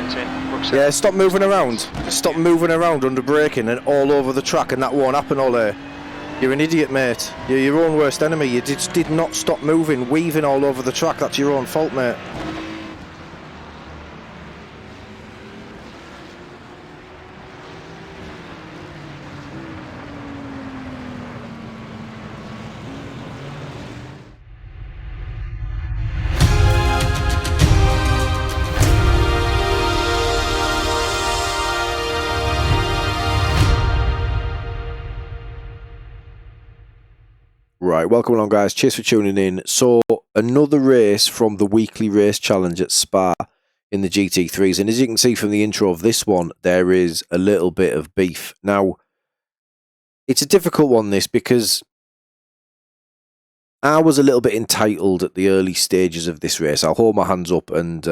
turns in. Yeah, stop moving around. Stop moving around under braking and all over the track, and that won't happen, Ole. You're an idiot, mate. You're your own worst enemy. You did not stop moving, weaving all over the track. That's your own fault, mate. Right, welcome along, guys. Cheers for tuning in. So, another race from the weekly race challenge at Spa in the GT3s. And as you can see from the intro of this one, there is a little bit of beef. Now, it's a difficult one, this, because I was a little bit entitled at the early stages of this race. I'll hold my hands up and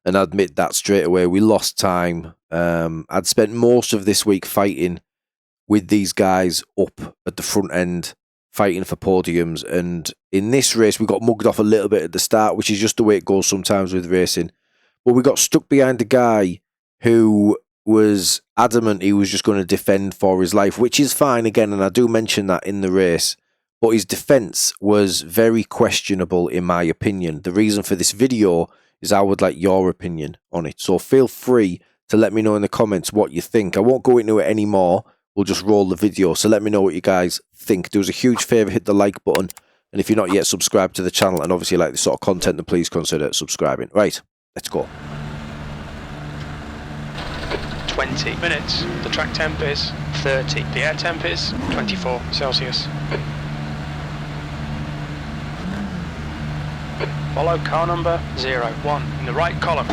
admit that straight away. We lost time. I'd spent most of this week fighting with these guys up at the front end, fighting for podiums, and in this race we got mugged off a little bit at the start, which is just the way it goes sometimes with racing. But we got stuck behind a guy who was adamant he was just going to defend for his life, which is fine again, and I do mention that in the race, but his defence was very questionable in my opinion. The reason for this video is I would like your opinion on it, so feel free to let me know in the comments what you think. I won't go into it anymore. We'll just roll the video, so let me know what you guys think. Do us a huge favour, hit the like button, and if you're not yet subscribed to the channel and obviously like this sort of content, then please consider subscribing. Right, let's go. 20 minutes. The track temp is 30. The air temp is 24 Celsius. Follow car number 01 in the right column.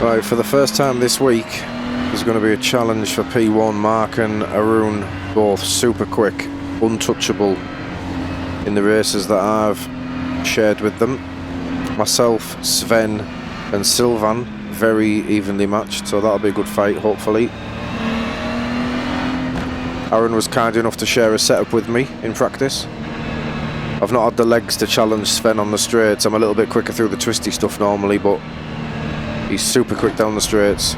Right, for the first time this week, there's going to be a challenge for P1. Mark and Arun, both super quick, untouchable in the races that I've shared with them. Myself, Sven and Sylvan, very evenly matched, so that'll be a good fight, hopefully. Arun was kind enough to share a setup with me in practice. I've not had the legs to challenge Sven on the straights. I'm a little bit quicker through the twisty stuff normally, but he's super quick down the straights.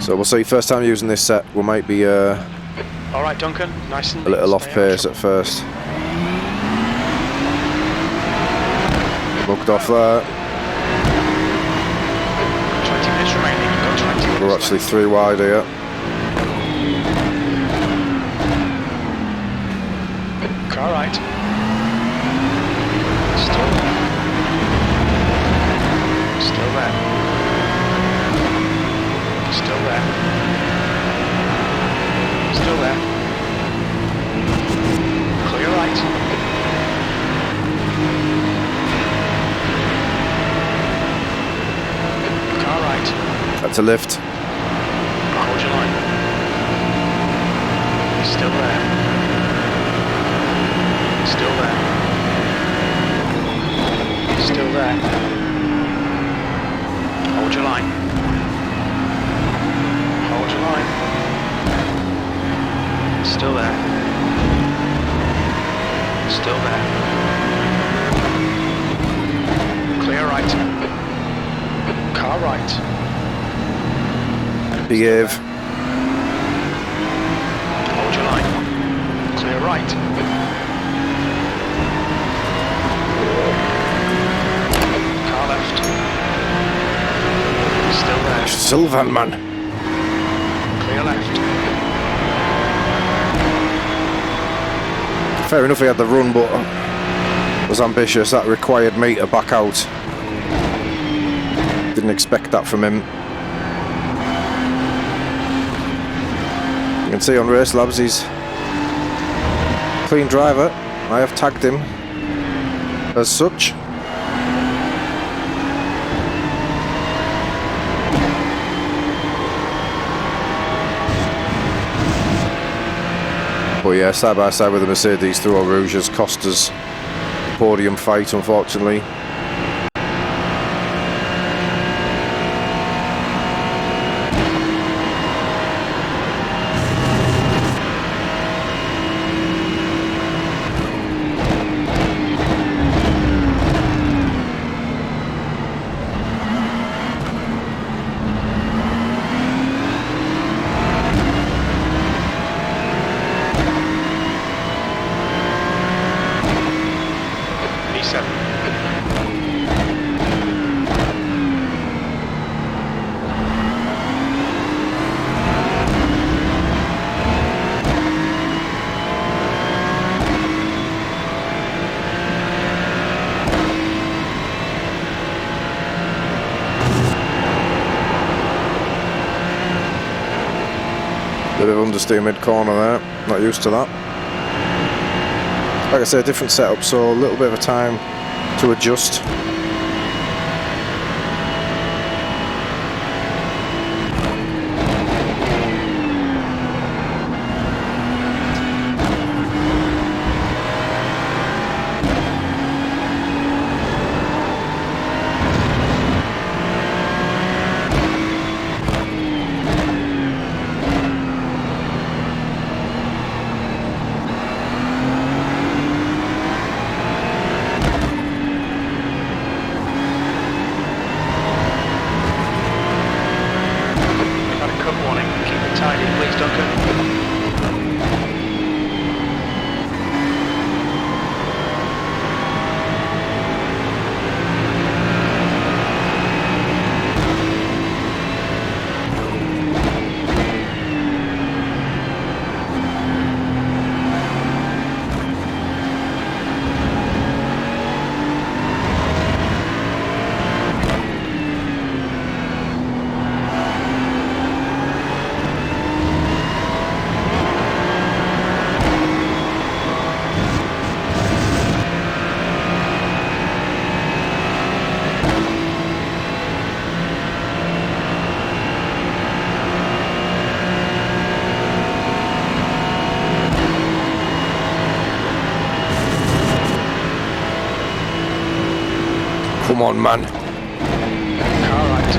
So we'll see. First time using this set, we might be all right, Duncan. Nice and a little off pace at first. Mugged off there. 20 minutes remaining. You've got 20 minutes. We're actually 3 wide here. Car right. Still there. Still there. Still there. Still there. Clear right. Car right. That's a lift. Hold your line. Still there. Still there. Still there. Hold your line. Hold your line. Still there. Still there. Clear right. Car right. Behave. Hold your line. Clear right. Car left. Still there. Sylvan, man. Clear left. Fair enough, he had the run, but was ambitious. That required me to back out. Didn't expect that from him. You can see on Race Labs he's a clean driver. I have tagged him as such. But yeah, side by side with the Mercedes through Eau Rouge has cost us the podium fight, unfortunately. Bit of understeer mid-corner there, not used to that. Like I said, different setup, so a little bit of a time to adjust. Come on, man. Alright.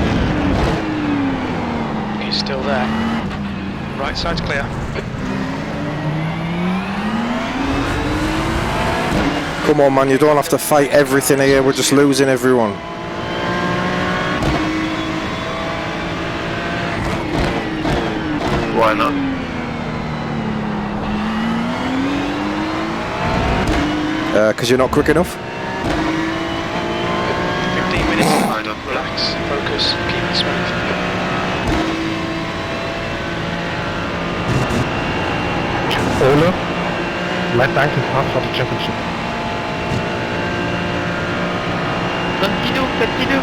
He's still there. Right side's clear. Come on, man, you don't have to fight everything here, we're just losing everyone. Why not? Because you're not quick enough? 15 minutes. I don't Relax, focus, keep it smooth. Ole, light 19 path for the championship. Continue.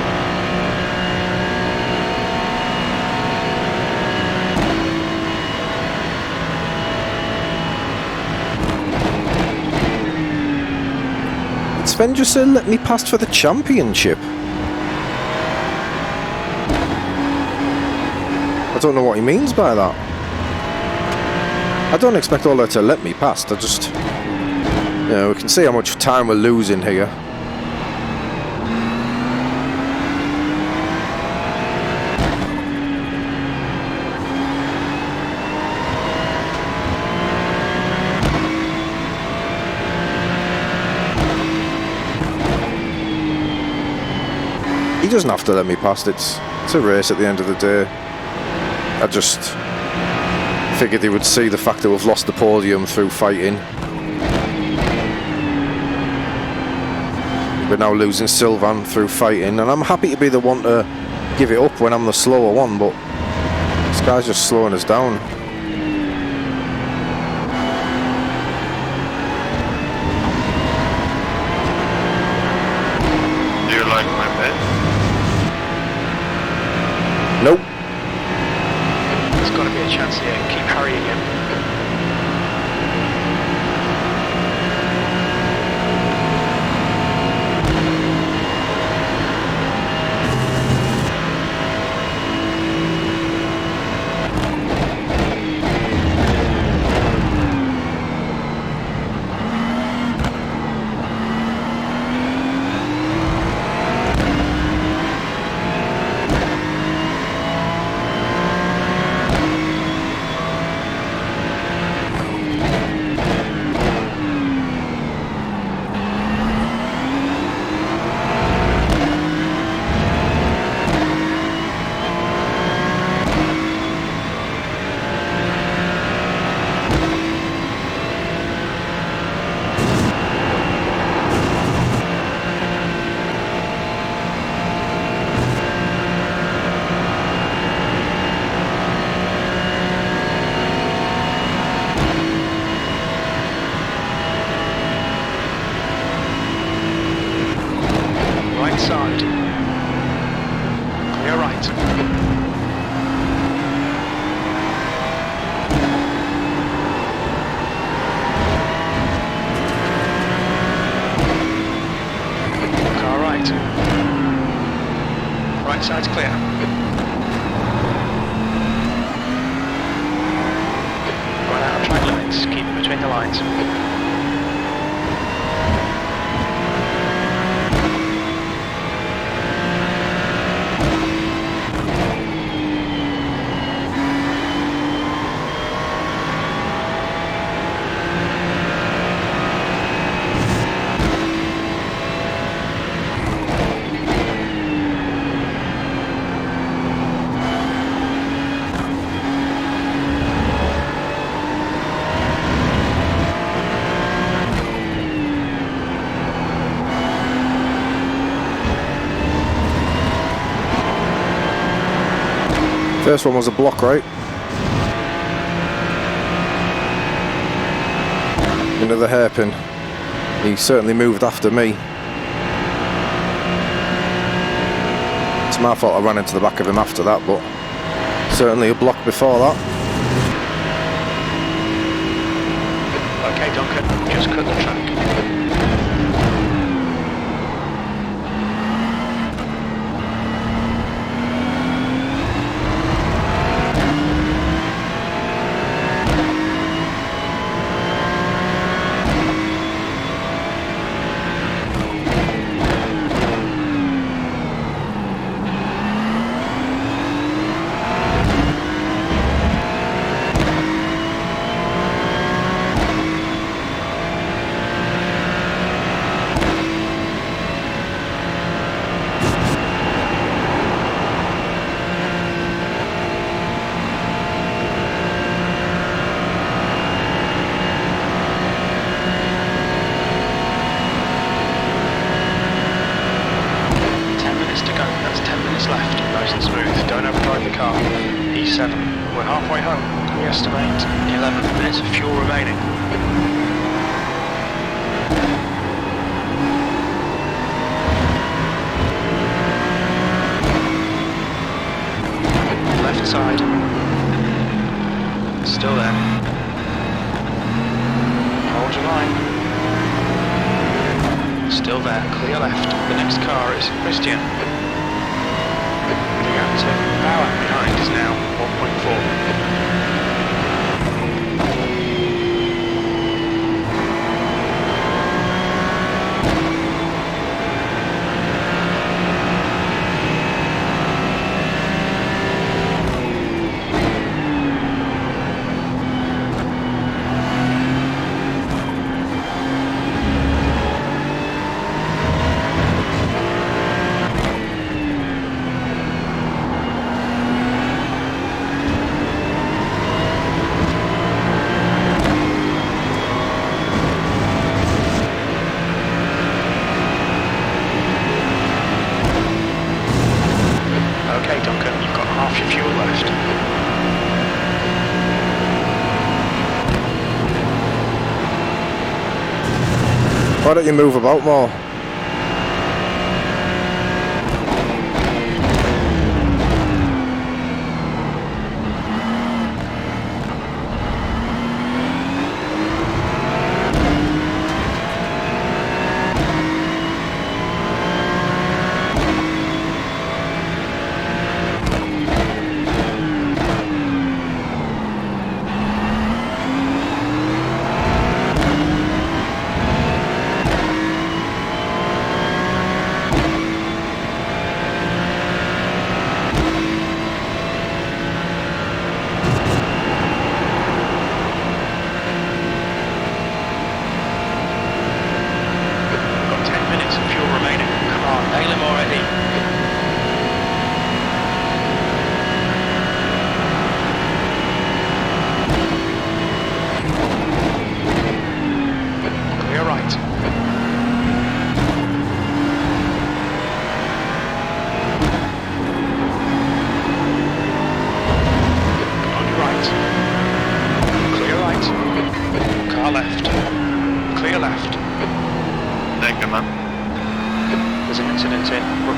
Sven just said let me pass for the championship. I don't know what he means by that. I don't expect Ola to let me pass. I just, you know, we can see how much time we're losing here. He doesn't have to let me pass. It's a race at the end of the day. I just figured he would see the fact that we've lost the podium through fighting. We're now losing Sylvan through fighting, and I'm happy to be the one to give it up when I'm the slower one, but this guy's just slowing us down. Do you like my bed? Nope. There's got to be a chance here. Keep harrying him. Side. Clear right. Right side's clear. Run out of track limits, keep it between the lines. First one was a block, right? Into the hairpin. He certainly moved after me. It's my fault I ran into the back of him after that, but certainly a block before that. Okay, Duncan, just cut the track. Left, nice and smooth, don't overdrive the car. E7, we're halfway home. We estimate 11 minutes of fuel remaining. Left side. Still there. Hold your line. Still there, clear left. The next car is Christian. Power behind is now 1.4. Okay, Duncan, you've got half your fuel left. Why don't you move about more?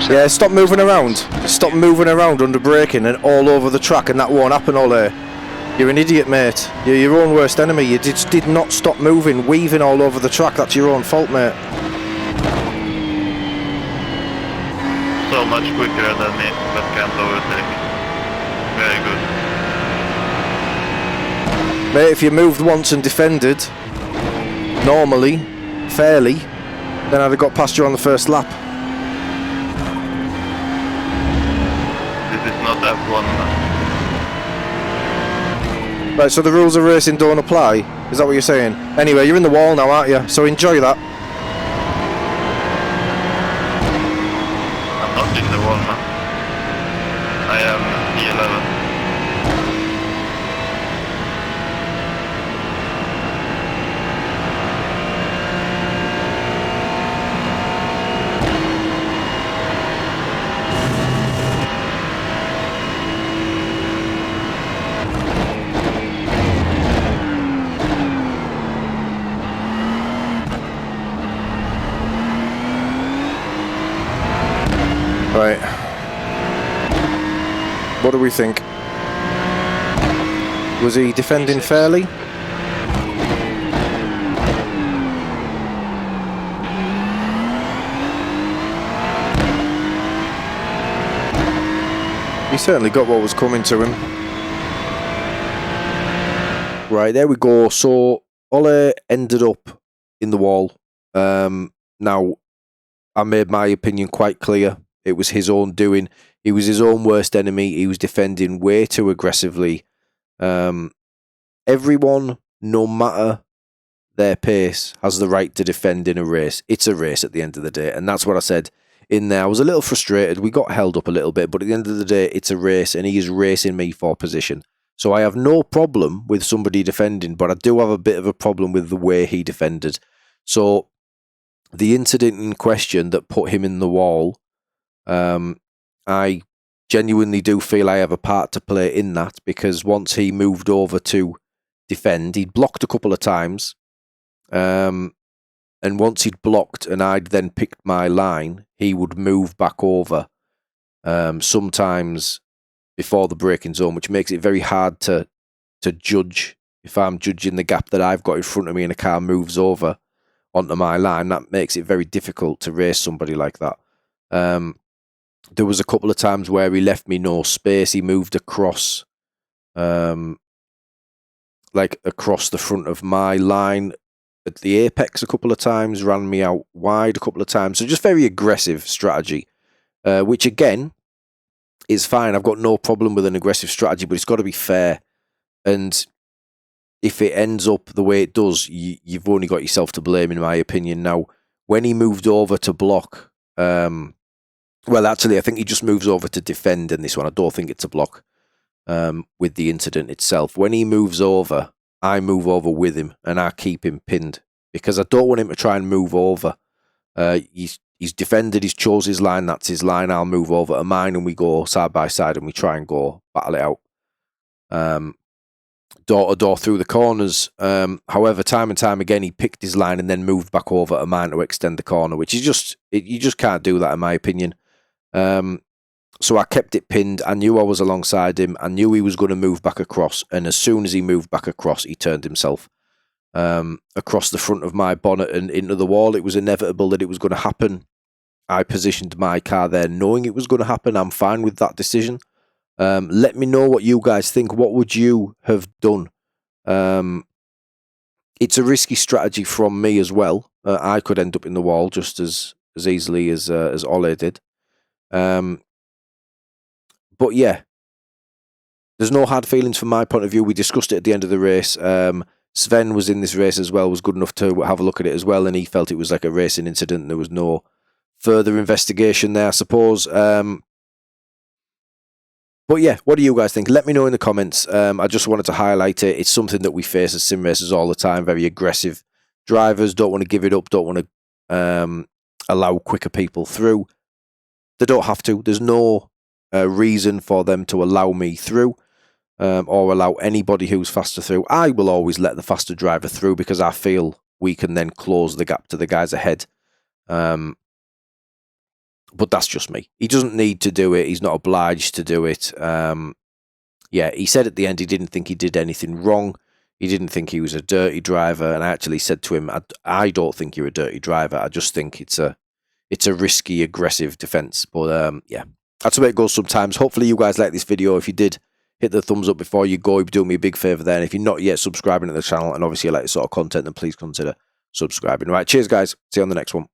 Yeah, stop moving around. Stop moving around under braking and all over the track, and that won't happen, Ole. You're an idiot, mate. You're your own worst enemy. You did not stop moving, weaving all over the track. That's your own fault, mate. So so much quicker than me, but can't overtake. Very good. Mate, if you moved once and defended, normally, fairly, then I'd have got past you on the first lap. This is not F1. Right, so the rules of racing don't apply? Is that what you're saying? Anyway, you're in the wall now, aren't you? So enjoy that. I'm not in the wall, man. I am P11. Right. What do we think? Was he defending fairly? He certainly got what was coming to him. Right, there we go. So Ole ended up in the wall. Now, I made my opinion quite clear. It was his own doing. He was his own worst enemy. He was defending way too aggressively. Everyone, no matter their pace, has the right to defend in a race. It's a race at the end of the day. And that's what I said in there. I was a little frustrated. We got held up a little bit. But at the end of the day, it's a race. And he is racing me for position. So I have no problem with somebody defending. But I do have a bit of a problem with the way he defended. So the incident in question that put him in the wall, I genuinely do feel I have a part to play in that, because once he moved over to defend, he'd blocked a couple of times, and once he'd blocked and I'd then picked my line, he would move back over, sometimes before the braking zone, which makes it very hard to judge. If I'm judging the gap that I've got in front of me and a car moves over onto my line, that makes it very difficult to race somebody like that. There was a couple of times where he left me no space. He moved across, across the front of my line at the apex a couple of times, ran me out wide a couple of times. So just very aggressive strategy, which again is fine. I've got no problem with an aggressive strategy, but it's got to be fair. And if it ends up the way it does, you've only got yourself to blame, in my opinion. Now, when he moved over to block, well, actually, I think he just moves over to defend in this one. I don't think it's a block with the incident itself. When he moves over, I move over with him and I keep him pinned, because I don't want him to try and move over. He's defended, he's chose his line, that's his line. I'll move over to mine and we go side by side and we try and go battle it out. Door to door through the corners. However, time and time again, he picked his line and then moved back over to mine to extend the corner, which is just, you just can't do that, in my opinion. So I kept it pinned. I knew I was alongside him. I knew he was going to move back across. And as soon as he moved back across, he turned himself across the front of my bonnet and into the wall. It was inevitable that it was going to happen. I positioned my car there knowing it was going to happen. I'm fine with that decision. Let me know what you guys think. What would you have done? It's a risky strategy from me as well. I could end up in the wall just as easily as Ole did. But yeah, there's no hard feelings from my point of view. We discussed it at the end of the race. Sven was in this race as well, was good enough to have a look at it as well, and he felt it was like a racing incident. There was no further investigation there, I suppose. But yeah, what do you guys think? Let me know in the comments. I just wanted to highlight it. It's something that we face as sim racers all the time. Very aggressive drivers, don't want to give it up, don't want to allow quicker people through. They don't have to. There's no reason for them to allow me through or allow anybody who's faster through. I will always let the faster driver through because I feel we can then close the gap to the guys ahead. But that's just me. He doesn't need to do it. He's not obliged to do it. Yeah, he said at the end he didn't think he did anything wrong. He didn't think he was a dirty driver. And I actually said to him, I don't think you're a dirty driver. I just think it's a it's a risky, aggressive defense. But yeah, that's the way it goes sometimes. Hopefully you guys like this video. If you did, hit the thumbs up before you go. You'd be doing me a big favour there. And if you're not yet subscribing to the channel, and obviously you like this sort of content, then please consider subscribing. Right, cheers guys. See you on the next one.